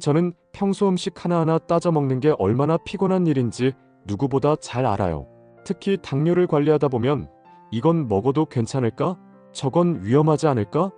저는 평소 음식 하나하나 따져 먹는 게 얼마나 피곤한 일인지 누구보다 잘 알아요. 특히 당뇨를 관리하다 보면 이건 먹어도 괜찮을까? 저건 위험하지 않을까?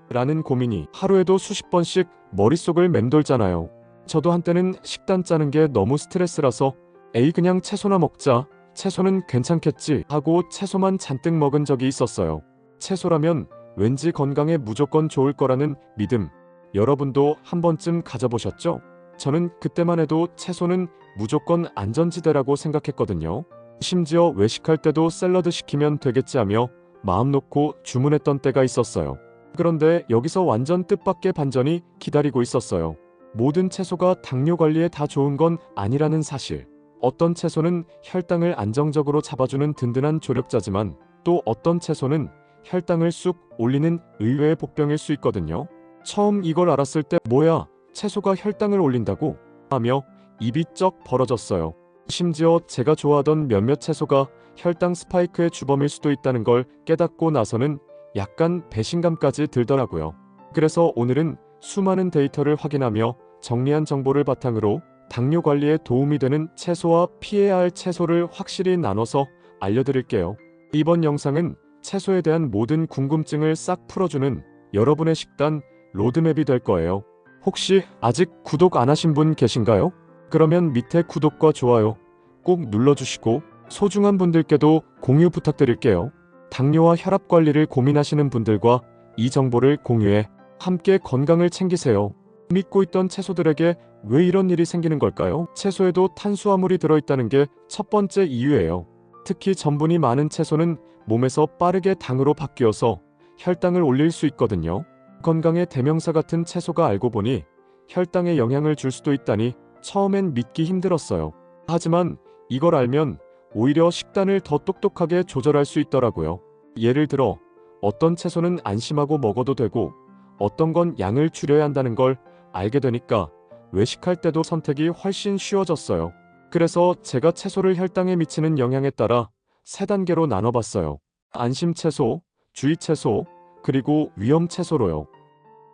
라는 고민이 하루에도 수십 번씩 머릿속을 맴돌잖아요. 저도 한때는 식단 짜는 게 너무 스트레스라서 에이 그냥 채소나 먹자. 채소는 괜찮겠지 하고 채소만 잔뜩 먹은 적이 있었어요. 채소라면 왠지 건강에 무조건 좋을 거라는 믿음. 여러분도 한 번쯤 가져보셨죠? 저는 그때만 해도 채소는 무조건 안전지대라고 생각했거든요. 심지어 외식할 때도 샐러드 시키면 되겠지 하며 마음 놓고 주문했던 때가 있었어요. 그런데 여기서 완전 뜻밖의 반전이 기다리고 있었어요. 모든 채소가 당뇨 관리에 다 좋은 건 아니라는 사실. 어떤 채소는 혈당을 안정적으로 잡아주는 든든한 조력자지만 또 어떤 채소는 혈당을 쑥 올리는 의외의 복병일 수 있거든요. 처음 이걸 알았을 때 뭐야, 채소가 혈당을 올린다고? 하며 입이 쩍 벌어졌어요. 심지어 제가 좋아하던 몇몇 채소가 혈당 스파이크의 주범일 수도 있다는 걸 깨닫고 나서는 약간 배신감까지 들더라고요. 그래서 오늘은 수많은 데이터를 확인하며 정리한 정보를 바탕으로 당뇨 관리에 도움이 되는 채소와 피해야 할 채소를 확실히 나눠서 알려드릴게요. 이번 영상은 채소에 대한 모든 궁금증을 싹 풀어주는 여러분의 식단 로드맵이 될 거예요. 혹시 아직 구독 안 하신 분 계신가요? 그러면 밑에 구독과 좋아요 꼭 눌러주시고 소중한 분들께도 공유 부탁드릴게요. 당뇨와 혈압 관리를 고민하시는 분들과 이 정보를 공유해 함께 건강을 챙기세요. 믿고 있던 채소들에게 왜 이런 일이 생기는 걸까요? 채소에도 탄수화물이 들어있다는 게 첫 번째 이유예요. 특히 전분이 많은 채소는 몸에서 빠르게 당으로 바뀌어서 혈당을 올릴 수 있거든요. 건강의 대명사 같은 채소가 알고 보니 혈당에 영향을 줄 수도 있다니 처음엔 믿기 힘들었어요. 하지만 이걸 알면 오히려 식단을 더 똑똑하게 조절할 수 있더라고요. 예를 들어 어떤 채소는 안심하고 먹어도 되고 어떤 건 양을 줄여야 한다는 걸 알게 되니까 외식할 때도 선택이 훨씬 쉬워졌어요. 그래서 제가 채소를 혈당에 미치는 영향에 따라 세 단계로 나눠봤어요. 안심 채소, 주의 채소, 그리고 위험 채소로요.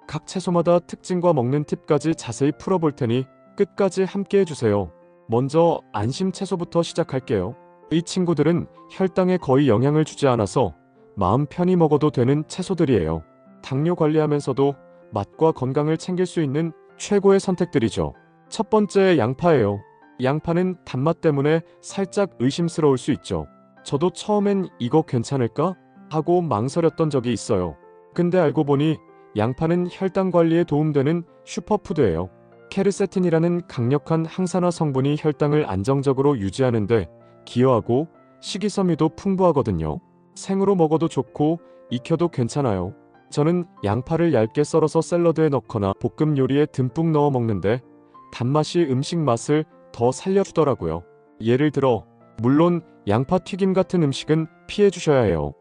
각 채소마다 특징과 먹는 팁까지 자세히 풀어볼 테니 끝까지 함께 해주세요. 먼저 안심 채소부터 시작할게요. 이 친구들은 혈당에 거의 영향을 주지 않아서 마음 편히 먹어도 되는 채소들이에요. 당뇨 관리하면서도 맛과 건강을 챙길 수 있는 최고의 선택들이죠. 첫 번째 양파예요. 양파는 단맛 때문에 살짝 의심스러울 수 있죠. 저도 처음엔 이거 괜찮을까? 하고 망설였던 적이 있어요. 근데 알고 보니 양파는 혈당 관리에 도움되는 슈퍼푸드예요. 케르세틴이라는 강력한 항산화 성분이 혈당을 안정적으로 유지하는데 기여하고 식이섬유도 풍부하거든요. 생으로 먹어도 좋고 익혀도 괜찮아요. 저는 양파를 얇게 썰어서 샐러드에 넣거나 볶음 요리에 듬뿍 넣어 먹는데 단맛이 음식 맛을 더 살려주더라고요. 예를 들어 물론 양파 튀김 같은 음식은 피해 주셔야 해요.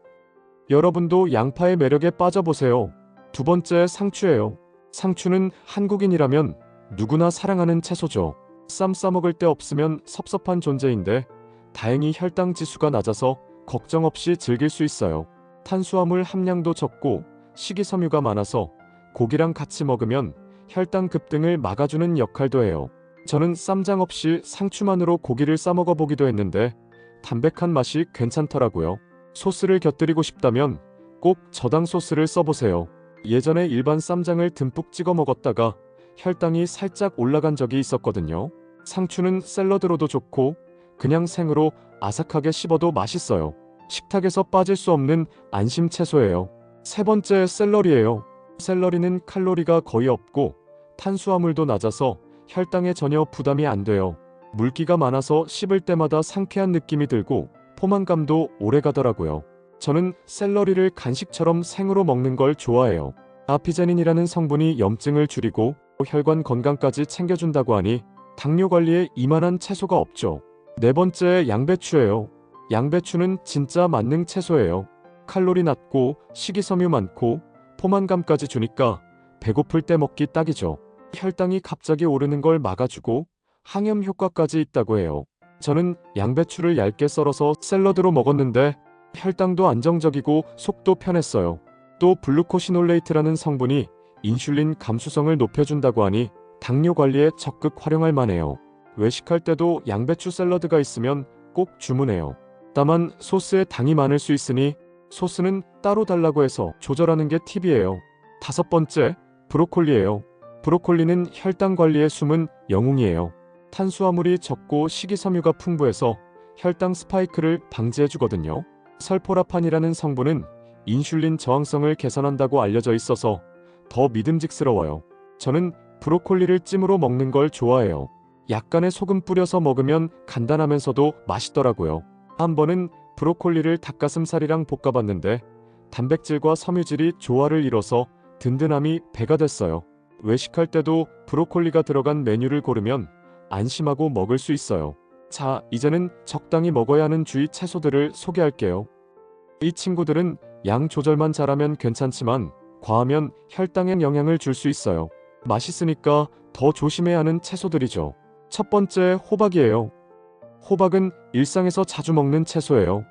여러분도 양파의 매력에 빠져보세요. 두 번째 상추예요. 상추는 한국인이라면 누구나 사랑하는 채소죠. 쌈 싸먹을 데 없으면 섭섭한 존재인데 다행히 혈당 지수가 낮아서 걱정 없이 즐길 수 있어요. 탄수화물 함량도 적고 식이섬유가 많아서 고기랑 같이 먹으면 혈당 급등을 막아주는 역할도 해요. 저는 쌈장 없이 상추만으로 고기를 싸먹어 보기도 했는데 담백한 맛이 괜찮더라고요. 소스를 곁들이고 싶다면 꼭 저당 소스를 써보세요. 예전에 일반 쌈장을 듬뿍 찍어 먹었다가 혈당이 살짝 올라간 적이 있었거든요. 상추는 샐러드로도 좋고 그냥 생으로 아삭하게 씹어도 맛있어요. 식탁에서 빠질 수 없는 안심 채소예요. 세 번째 샐러리예요. 샐러리는 칼로리가 거의 없고 탄수화물도 낮아서 혈당에 전혀 부담이 안 돼요. 물기가 많아서 씹을 때마다 상쾌한 느낌이 들고 포만감도 오래 가더라고요. 저는 샐러리를 간식처럼 생으로 먹는 걸 좋아해요. 아피제닌이라는 성분이 염증을 줄이고 혈관 건강까지 챙겨준다고 하니 당뇨 관리에 이만한 채소가 없죠. 네 번째 양배추예요. 양배추는 진짜 만능 채소예요. 칼로리 낮고 식이섬유 많고 포만감까지 주니까 배고플 때 먹기 딱이죠. 혈당이 갑자기 오르는 걸 막아주고 항염 효과까지 있다고 해요. 저는 양배추를 얇게 썰어서 샐러드로 먹었는데 혈당도 안정적이고 속도 편했어요. 또 블루코시놀레이트라는 성분이 인슐린 감수성을 높여준다고 하니 당뇨 관리에 적극 활용할 만해요. 외식할 때도 양배추 샐러드가 있으면 꼭 주문해요. 다만 소스에 당이 많을 수 있으니 소스는 따로 달라고 해서 조절하는 게 팁이에요. 5번째, 브로콜리예요. 브로콜리는 혈당 관리에 숨은 영웅이에요. 탄수화물이 적고 식이섬유가 풍부해서 혈당 스파이크를 방지해주거든요. 설포라판이라는 성분은 인슐린 저항성을 개선한다고 알려져 있어서 더 믿음직스러워요. 저는 브로콜리를 찜으로 먹는 걸 좋아해요. 약간의 소금 뿌려서 먹으면 간단하면서도 맛있더라고요. 한 번은 브로콜리를 닭가슴살이랑 볶아봤는데 단백질과 섬유질이 조화를 이뤄서 든든함이 배가 됐어요. 외식할 때도 브로콜리가 들어간 메뉴를 고르면 안심하고 먹을 수 있어요. 자, 이제는 적당히 먹어야 하는 주위 채소들을 소개할게요. 이 친구들은 양 조절만 잘하면 괜찮지만 과하면 혈당에 영향을 줄 수 있어요. 맛있으니까 더 조심해야 하는 채소들이죠. 첫 번째, 호박이에요. 호박은 일상에서 자주 먹는 채소예요.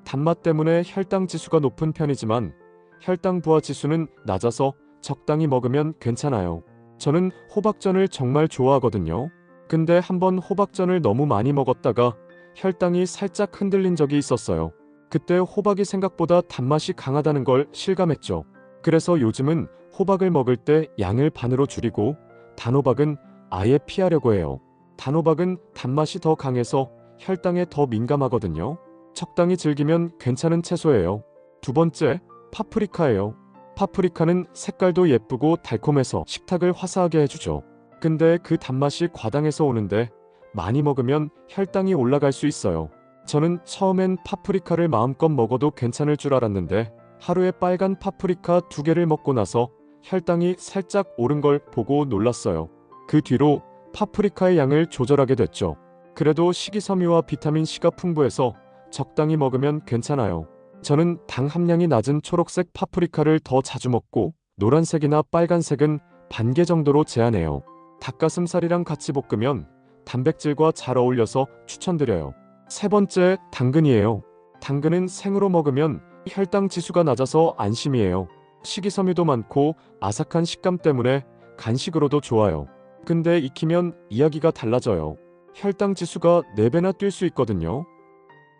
단맛 때문에 혈당 지수가 높은 편이지만 혈당 부하 지수는 낮아서 적당히 먹으면 괜찮아요. 저는 호박전을 정말 좋아하거든요. 근데 한번 호박전을 너무 많이 먹었다가 혈당이 살짝 흔들린 적이 있었어요. 그때 호박이 생각보다 단맛이 강하다는 걸 실감했죠. 그래서 요즘은 호박을 먹을 때 양을 반으로 줄이고 단호박은 아예 피하려고 해요. 단호박은 단맛이 더 강해서 혈당에 더 민감하거든요. 적당히 즐기면 괜찮은 채소예요. 두 번째, 파프리카예요. 파프리카는 색깔도 예쁘고 달콤해서 식탁을 화사하게 해주죠. 근데 그 단맛이 과당해서 오는데 많이 먹으면 혈당이 올라갈 수 있어요. 저는 처음엔 파프리카를 마음껏 먹어도 괜찮을 줄 알았는데 하루에 빨간 파프리카 2개를 먹고 나서 혈당이 살짝 오른 걸 보고 놀랐어요. 그 뒤로 파프리카의 양을 조절하게 됐죠. 그래도 식이섬유와 비타민C가 풍부해서 적당히 먹으면 괜찮아요. 저는 당 함량이 낮은 초록색 파프리카를 더 자주 먹고 노란색이나 빨간색은 반 개 정도로 제한해요. 닭가슴살이랑 같이 볶으면 단백질과 잘 어울려서 추천드려요. 세 번째, 당근이에요. 당근은 생으로 먹으면 혈당 지수가 낮아서 안심이에요. 식이섬유도 많고 아삭한 식감 때문에 간식으로도 좋아요. 근데 익히면 이야기가 달라져요. 혈당 지수가 4배나 뛸 수 있거든요.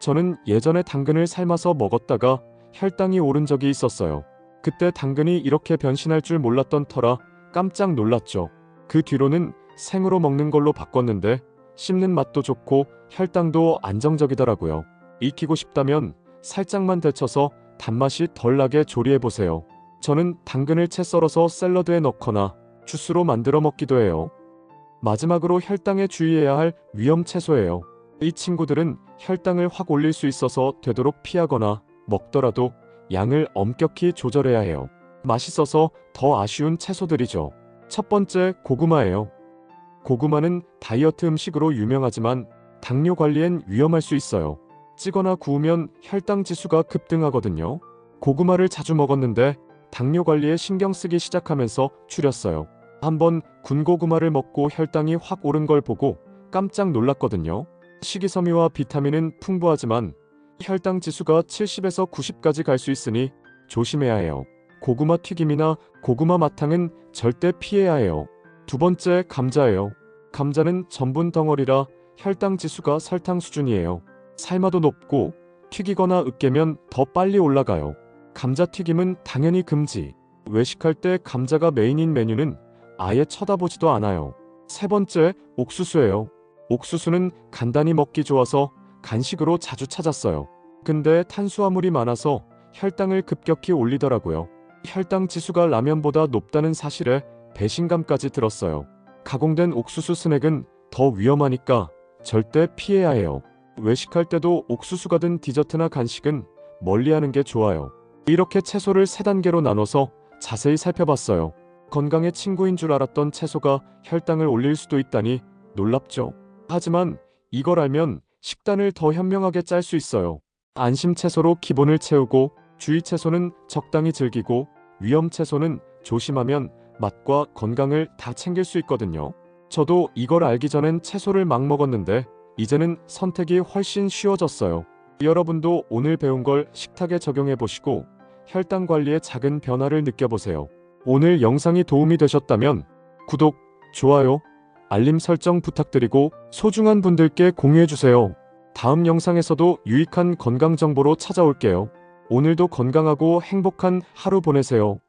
저는 예전에 당근을 삶아서 먹었다가 혈당이 오른 적이 있었어요. 그때 당근이 이렇게 변신할 줄 몰랐던 터라 깜짝 놀랐죠. 그 뒤로는 생으로 먹는 걸로 바꿨는데 씹는 맛도 좋고 혈당도 안정적이더라고요. 익히고 싶다면 살짝만 데쳐서 단맛이 덜 나게 조리해보세요. 저는 당근을 채 썰어서 샐러드에 넣거나 주스로 만들어 먹기도 해요. 마지막으로 혈당에 주의해야 할 위험 채소예요. 이 친구들은 혈당을 확 올릴 수 있어서 되도록 피하거나 먹더라도 양을 엄격히 조절해야 해요. 맛있어서 더 아쉬운 채소들이죠. 첫 번째, 고구마예요. 고구마는 다이어트 음식으로 유명하지만 당뇨 관리엔 위험할 수 있어요. 찌거나 구우면 혈당 지수가 급등하거든요. 고구마를 자주 먹었는데 당뇨 관리에 신경 쓰기 시작하면서 줄였어요. 한번 군고구마를 먹고 혈당이 확 오른 걸 보고 깜짝 놀랐거든요. 식이섬유와 비타민은 풍부하지만 혈당 지수가 70에서 90까지 갈 수 있으니 조심해야 해요. 고구마 튀김이나 고구마 마탕은 절대 피해야 해요. 두 번째, 감자예요. 감자는 전분 덩어리라 혈당 지수가 설탕 수준이에요. 삶아도 높고 튀기거나 으깨면 더 빨리 올라가요. 감자튀김은 당연히 금지. 외식할 때 감자가 메인인 메뉴는 아예 쳐다보지도 않아요. 세 번째, 옥수수예요. 옥수수는 간단히 먹기 좋아서 간식으로 자주 찾았어요. 근데 탄수화물이 많아서 혈당을 급격히 올리더라고요. 혈당 지수가 라면보다 높다는 사실에 배신감까지 들었어요. 가공된 옥수수 스낵은 더 위험하니까 절대 피해야 해요. 외식할 때도 옥수수가 든 디저트나 간식은 멀리하는 게 좋아요. 이렇게 채소를 3단계로 나눠서 자세히 살펴봤어요. 건강의 친구인 줄 알았던 채소가 혈당을 올릴 수도 있다니 놀랍죠. 하지만 이걸 알면 식단을 더 현명하게 짤 수 있어요. 안심 채소로 기본을 채우고 주의 채소는 적당히 즐기고 위험 채소는 조심하면 맛과 건강을 다 챙길 수 있거든요. 저도 이걸 알기 전엔 채소를 막 먹었는데 이제는 선택이 훨씬 쉬워졌어요. 여러분도 오늘 배운 걸 식탁에 적용해 보시고 혈당 관리에 작은 변화를 느껴보세요. 오늘 영상이 도움이 되셨다면 구독, 좋아요, 알림 설정 부탁드리고 소중한 분들께 공유해주세요. 다음 영상에서도 유익한 건강 정보로 찾아올게요. 오늘도 건강하고 행복한 하루 보내세요.